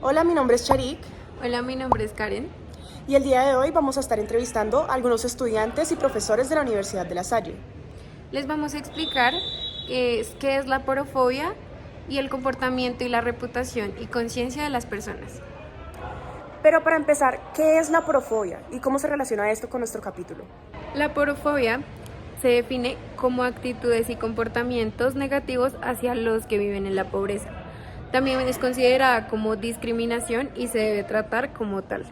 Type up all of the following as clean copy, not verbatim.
Hola, mi nombre es Charik Hola, mi nombre es Karen. y el día de hoy vamos a estar entrevistando a algunos estudiantes y profesores de la Universidad de La Salle. Les vamos a explicar qué es la porofobia y el comportamiento y la reputación y conciencia de las personas. Pero para empezar, ¿qué es la porofobia y cómo se relaciona esto con nuestro capítulo? La porofobia se define como actitudes y comportamientos negativos hacia los que viven en la pobreza. También es considerada como discriminación y se debe tratar como tal.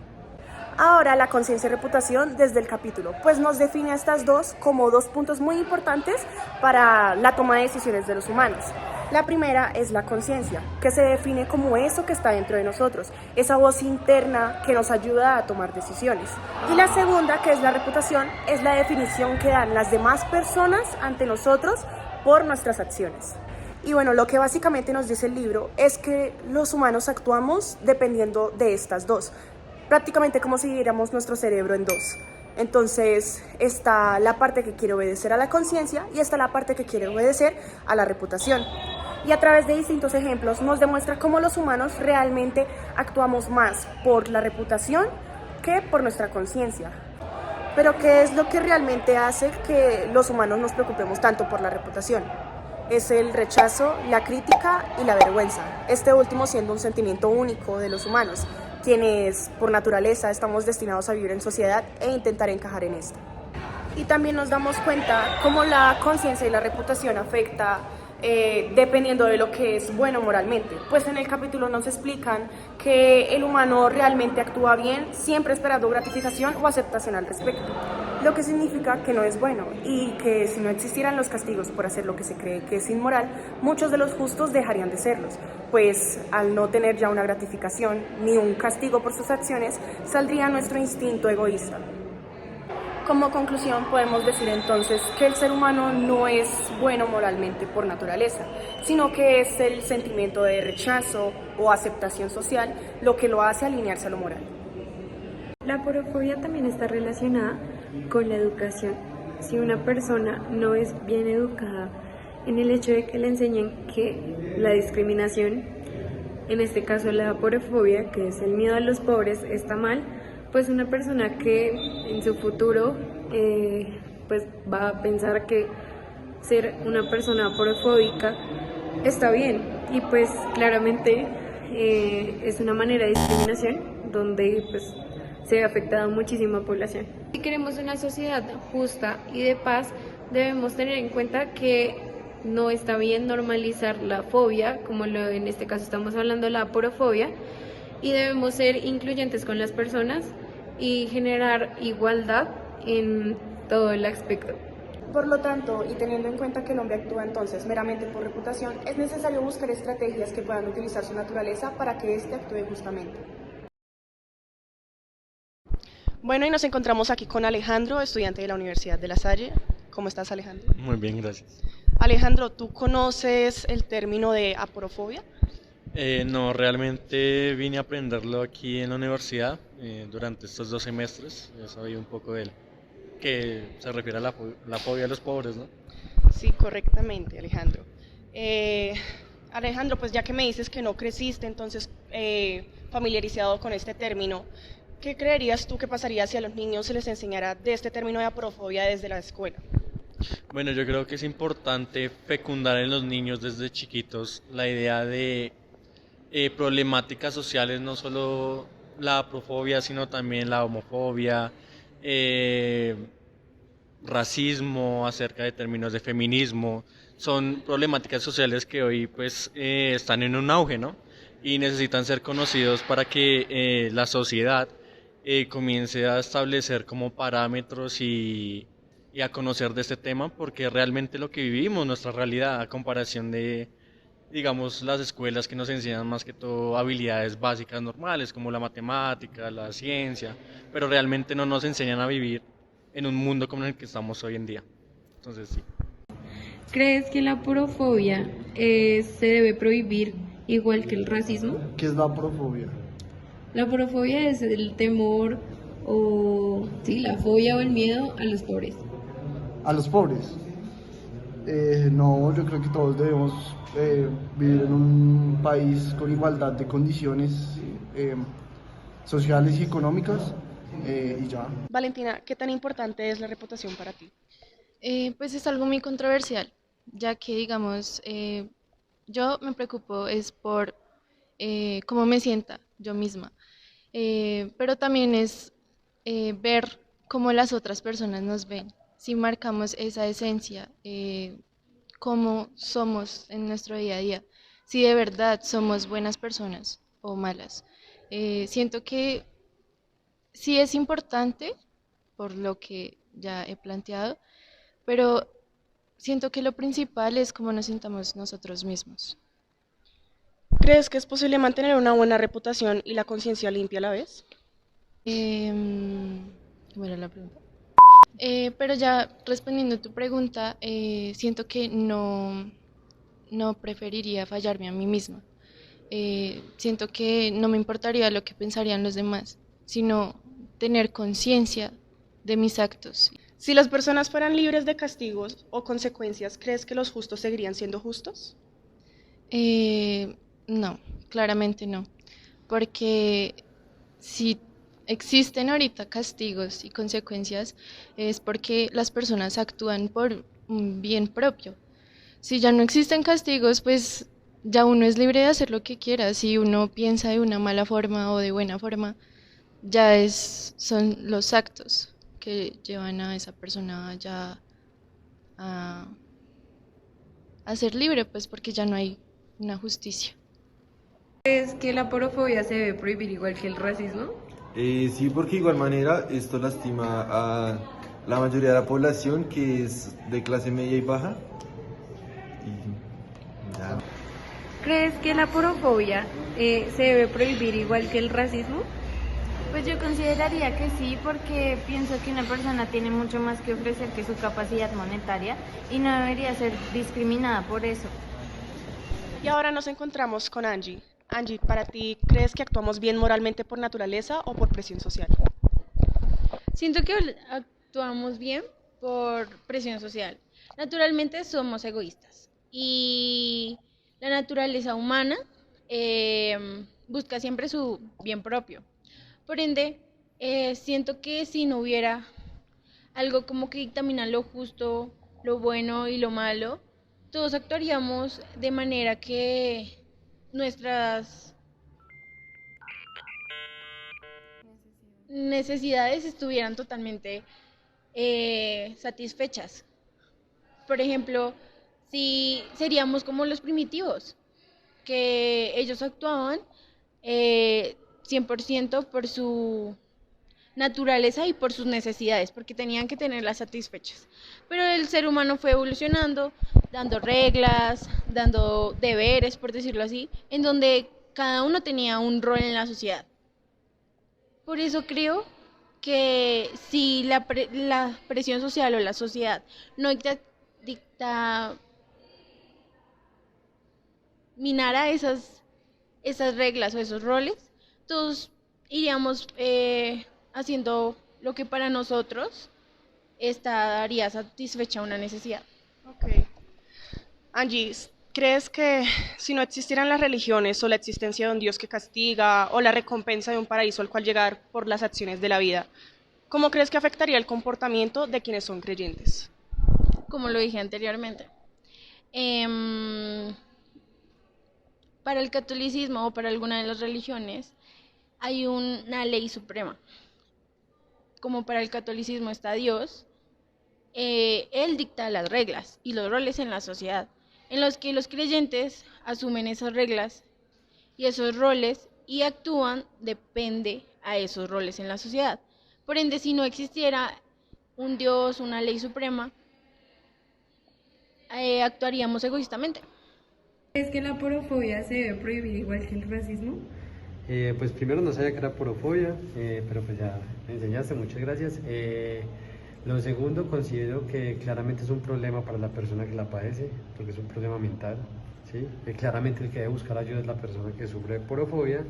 Ahora la conciencia y reputación desde el capítulo, pues nos define a estas dos como dos puntos muy importantes para la toma de decisiones de los humanos. La primera es la conciencia, que se define como eso que está dentro de nosotros, esa voz interna que nos ayuda a tomar decisiones. Y la segunda, que es la reputación, es la definición que dan las demás personas ante nosotros por nuestras acciones. Y bueno, lo que básicamente nos dice el libro es que los humanos actuamos dependiendo de estas dos, prácticamente como si dividiéramos nuestro cerebro en dos. Entonces está la parte que quiere obedecer a la conciencia y está la parte que quiere obedecer a la reputación. Y a través de distintos ejemplos nos demuestra cómo los humanos realmente actuamos más por la reputación que por nuestra conciencia. Pero ¿qué es lo que realmente hace que los humanos nos preocupemos tanto por la reputación? Es el rechazo, la crítica y la vergüenza, este último siendo un sentimiento único de los humanos, quienes por naturaleza estamos destinados a vivir en sociedad e intentar encajar en esta. Y también nos damos cuenta cómo la conciencia y la reputación afecta dependiendo de lo que es bueno moralmente. Pues en el capítulo nos explican que el humano realmente actúa bien, siempre esperando gratificación o aceptación al respecto, lo que significa que no es bueno y que si no existieran los castigos por hacer lo que se cree que es inmoral, muchos de los justos dejarían de serlos, pues al no tener ya una gratificación ni un castigo por sus acciones, saldría nuestro instinto egoísta. Como conclusión podemos decir entonces que el ser humano no es bueno moralmente por naturaleza, sino que es el sentimiento de rechazo o aceptación social lo que lo hace alinearse a lo moral. La porofobia también está relacionada con la educación. Si una persona no es bien educada en el hecho de que le enseñen que la discriminación, en este caso la porofobia, que es el miedo a los pobres, está mal, pues una persona que en su futuro pues va a pensar que ser una persona porofóbica está bien y pues claramente es una manera de discriminación donde pues se ve afectada muchísima población. Si queremos una sociedad justa y de paz, debemos tener en cuenta que no está bien normalizar la fobia, como en este caso estamos hablando de la porofobia, y debemos ser incluyentes con las personas y generar igualdad en todo el aspecto. Por lo tanto, y teniendo en cuenta que el hombre actúa entonces meramente por reputación, es necesario buscar estrategias que puedan utilizar su naturaleza para que éste actúe justamente. Bueno, y nos encontramos aquí con Alejandro, estudiante de la Universidad de La Salle. ¿Cómo estás, Alejandro? Muy bien, gracias. Alejandro, ¿tú conoces el término de aporofobia? No, realmente vine a aprenderlo aquí en la universidad durante estos 2 semestres. He sabido un poco de él, que se refiere a la fobia a los pobres, ¿no? Sí, correctamente, Alejandro. Eh, Alejandro, pues ya que me dices que no creciste entonces familiarizado con este término, ¿qué creerías tú que pasaría si a los niños se les enseñara de este término de aporofobia desde la escuela? Bueno, yo creo que es importante fecundar en los niños desde chiquitos la idea de problemáticas sociales, no solo la aprofobia, sino también la homofobia, eh, racismo, acerca de términos de feminismo. Son problemáticas sociales que hoy pues están en un auge, ¿no? Y necesitan ser conocidos para que la sociedad comience a establecer como parámetros y a conocer de este tema, porque realmente lo que vivimos, nuestra realidad, a comparación de, digamos, las escuelas que nos enseñan más que todo habilidades básicas normales, como la matemática, la ciencia, pero realmente no nos enseñan a vivir en un mundo como el que estamos hoy en día. Entonces, sí. ¿Crees que la porofobia se debe prohibir igual que el racismo? ¿Qué es la porofobia? La porofobia es el temor o sí, la fobia o el miedo a los pobres. A los pobres. No, yo creo que todos debemos vivir en un país con igualdad de condiciones eh, sociales y económicas y ya. Valentina, ¿qué tan importante es la reputación para ti? Pues es algo muy controversial, ya que, digamos, yo me preocupo es por cómo me sienta yo misma. Pero también es ver cómo las otras personas nos ven, si marcamos esa esencia, cómo somos en nuestro día a día, si de verdad somos buenas personas o malas. Siento que sí es importante, por lo que ya he planteado, pero siento que lo principal es cómo nos sintamos nosotros mismos. ¿Crees que es posible mantener una buena reputación y la conciencia limpia a la vez? ¿Cómo era la pregunta? Pero ya respondiendo a tu pregunta, siento que no preferiría fallarme a mí misma. Siento que no me importaría lo que pensarían los demás, sino tener conciencia de mis actos. Si las personas fueran libres de castigos o consecuencias, ¿crees que los justos seguirían siendo justos? No, claramente no, porque si existen ahorita castigos y consecuencias es porque las personas actúan por un bien propio. Si ya no existen castigos, pues ya uno es libre de hacer lo que quiera. Si uno piensa de una mala forma o de buena forma, son los actos que llevan a esa persona ya a, a ser libre, pues porque ya no hay una justicia. ¿Crees que la porofobia se debe prohibir igual que el racismo? Sí, porque de igual manera esto lastima a la mayoría de la población que es de clase media y baja. Y ya. ¿Crees que la porofobia se debe prohibir igual que el racismo? Pues yo consideraría que sí, porque pienso que una persona tiene mucho más que ofrecer que su capacidad monetaria y no debería ser discriminada por eso. Y ahora nos encontramos con Angie. Angie, para ti, ¿crees que actuamos bien moralmente por naturaleza o por presión social? Siento que actuamos bien por presión social. Naturalmente somos egoístas y la naturaleza humana busca siempre su bien propio. Por ende, siento que si no hubiera algo como que dictamina lo justo, lo bueno y lo malo, todos actuaríamos de manera que nuestras necesidades estuvieran totalmente satisfechas. Por ejemplo, si seríamos como los primitivos, que ellos actuaban 100% por su naturaleza y por sus necesidades, porque tenían que tenerlas satisfechas. Pero el ser humano fue evolucionando, dando reglas, dando deberes, por decirlo así, en donde cada uno tenía un rol en la sociedad. Por eso creo que si la presión social o la sociedad no dictaminara esas reglas o esos roles, todos iríamos haciendo lo que para nosotros estaría satisfecha una necesidad. Ok. Angie, ¿crees que si no existieran las religiones o la existencia de un Dios que castiga o la recompensa de un paraíso al cual llegar por las acciones de la vida, cómo crees que afectaría el comportamiento de quienes son creyentes? Como lo dije anteriormente, para el catolicismo o para alguna de las religiones hay una ley suprema. Como para el catolicismo está Dios, Él dicta las reglas y los roles en la sociedad, en los que los creyentes asumen esas reglas y esos roles y actúan depende a esos roles en la sociedad. Por ende, si no existiera un Dios, una ley suprema, actuaríamos egoístamente. ¿Crees que la porofobia se debe prohibir igual que el racismo? Pues primero no sabía que era porofobia, pero pues ya me enseñaste, muchas gracias. Lo segundo, considero que claramente es un problema para la persona que la padece, porque es un problema mental, ¿sí? Claramente el que debe buscar ayuda es la persona que sufre de porofobia.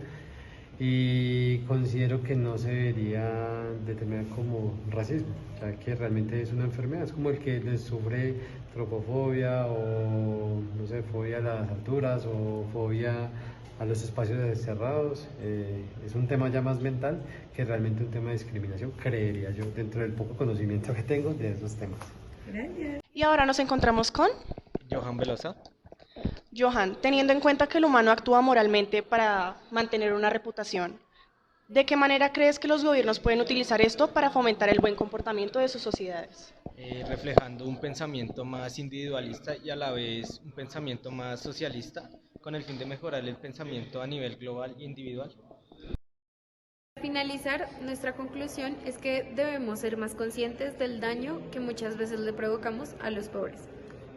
y considero que no se debería determinar como racismo, ya que realmente es una enfermedad, es como el que les sufre tropofobia o no sé, fobia a las alturas o fobia a los espacios cerrados. Es un tema ya más mental que realmente un tema de discriminación, creería yo, dentro del poco conocimiento que tengo de esos temas. Y ahora nos encontramos con Johan Velosa. Johan, teniendo en cuenta que el humano actúa moralmente para mantener una reputación, ¿de qué manera crees que los gobiernos pueden utilizar esto para fomentar el buen comportamiento de sus sociedades? Reflejando un pensamiento más individualista y a la vez un pensamiento más socialista, con el fin de mejorar el pensamiento a nivel global e individual. Para finalizar, nuestra conclusión es que debemos ser más conscientes del daño que muchas veces le provocamos a los pobres.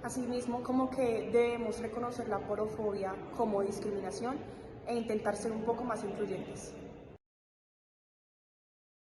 Asimismo, como que debemos reconocer la porofobia como discriminación e intentar ser un poco más incluyentes.